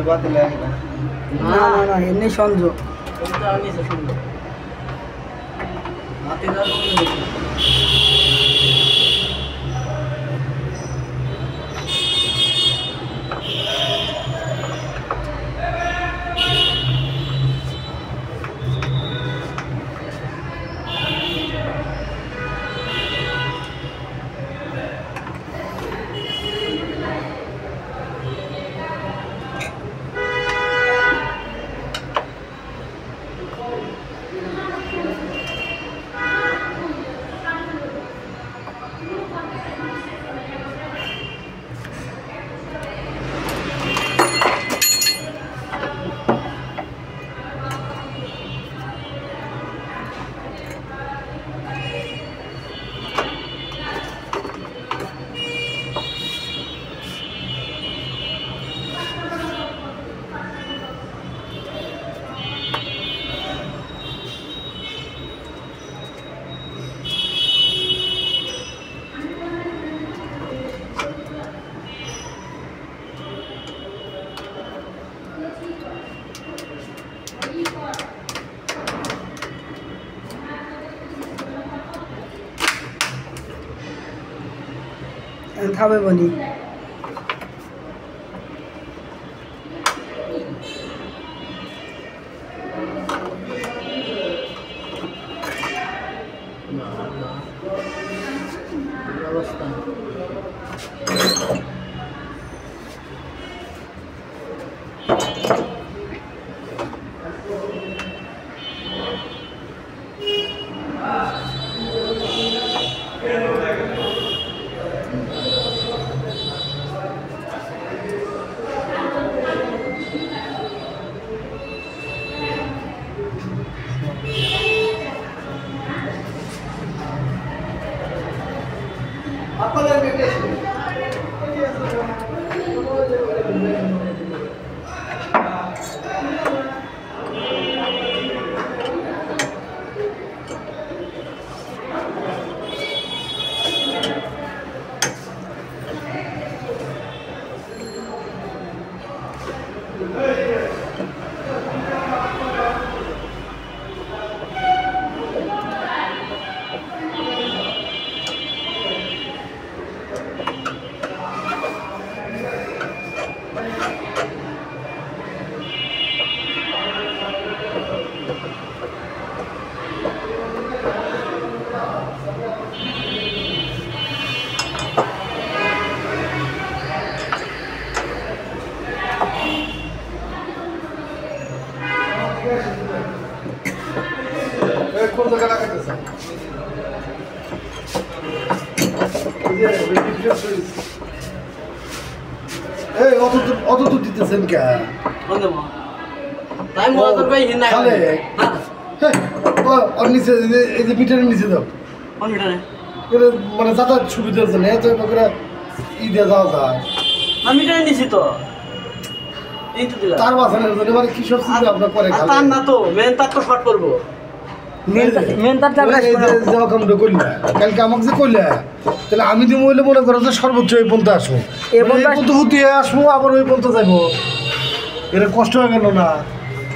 বাতিল লাগে না না না না এমনি সংযোগ এটা নিচে সুন্দর হাতে না খাবে বনি অবস্থা কোন জায়গা লাগাইতেছ এই অত তো দিতেছেন কে তাই মনে ভাই হিন্না খালে আর নিচে এই যে মিটারের নিচে দাও কোন মিটারে এটা মানে যাতায়াত সুবিধার জন্য এত করে ই দিয়ে যাওয়া যায় না মিটারে নিছি তো এই তো দিলাম তার বাসানের জন্য মানে কি সব চিন্তা আপনার করে খালে তার না তো মেন তার তো শর্ট করবো মেন তারটা কালকে আমাকে যে কইলে তাহলে আমি তো মহিলা মনে করো যে সর্বোচ্চ এই পর্যন্ত আসবো এই এই পর্যন্ত হুতিয়ে আসবো আবার ওই পর্যন্ত যাবো এটা কষ্ট হয়ে গেল না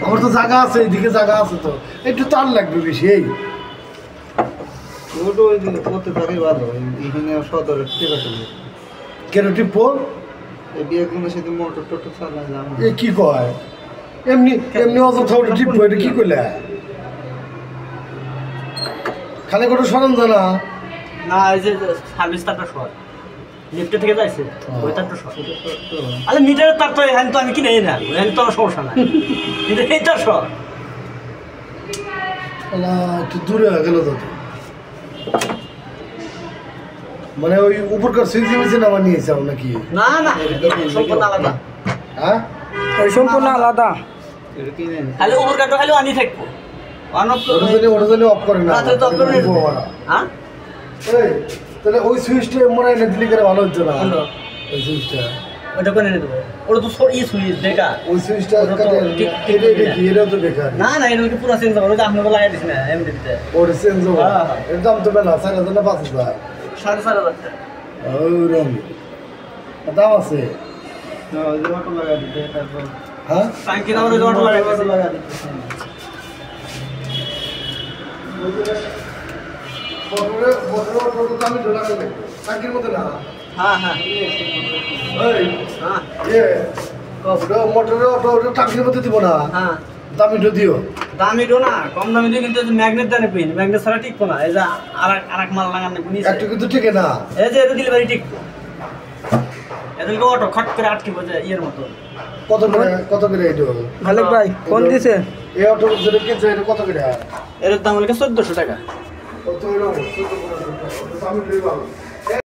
আমার তো জায়গা আছে এইদিকে জায়গা আছে তো একটু তার লাগবে বেশি এই ওটা ওই দিকে করতে থাকি ভালো এখানে সদরের টিকা চলবে কেন টিপো এই বিয়েগুলোর সাথে মোটর টোটর চালা যাম এ কি কয় এমনি এমনি অযথা ওটা টিপো এটা কি করলে খালি কোনো সরঞ্জাম না না এই যে সার্ভিস তারটা শর্ট লিফটে থেকে যাইছে ওই তারটা শর্ট আরে মিটারের তার তো এখানে তো আমি কিনে না এখানে তো আমার সমস্যা নাই কিন্তু এই তার শর্ট একটু দূরে হয়ে গেল তো মানে ওই উপরকার সুইচে মিচে নামা নিয়েছে নাকি না না সম্পূর্ণ আলাদা হ্যাঁ ওই সম্পূর্ণ আলাদা এটা কিনে খালি ওভার কাটটা খালি আনি থাকবো ওটা জানি অফ করে না রাতে তো অফ করে হ্যাঁ এই তাহলে ওই সুইচটা মনে হয় না দিলি করে ভালো হচ্ছে না হলো ওই সুইচটা ওটা করে নিয়ে দেবো ওটা তো ই সুইচ বেকার ওই সুইচটা ওটা তো ঠিক কি এটাও তো বেকার না না এটা পুরো চেঞ্জ হবে ওটা আপনাকে লাগাই দিস না এমডিতে ওর চেঞ্জ হবে হ্যাঁ, হ্যাঁ। এর দাম তো বেলা 4,000 না 5,000 4,500 টাকা ওই রকম দাম আছে ওই যে মোটর লাগাই দিতে তারপর হ্যাঁ টাঙ্কি নামার ওই যে অটো লাগাই দিয়েছে। টাঙ্কির মধ্যে না হ্যাঁ হ্যাঁ এই হ্যাঁ মোটরের অটো টাঙ্কির মধ্যে দিব না হ্যাঁ দামিটা দিও দামি ডো না কম দামি দিয়ে কিন্তু ম্যাগনেট দেন পিন ম্যাগনেট ছাড়া টিকবো না এই যে আর এক মাল লাগানো নিচে একটু কিন্তু টিকে না এই যে এটা দিলে বাড়ি টিকবো এদেরকে অটো খট করে আটকে বোঝে ইয়ের মতো কত করে এটা মালিক ভাই ফোন দিছে এই অটো যেটা কিনছে এটা কত করে এর দাম হলো 1400 টাকা কত হলো 14 দামি লই ভালো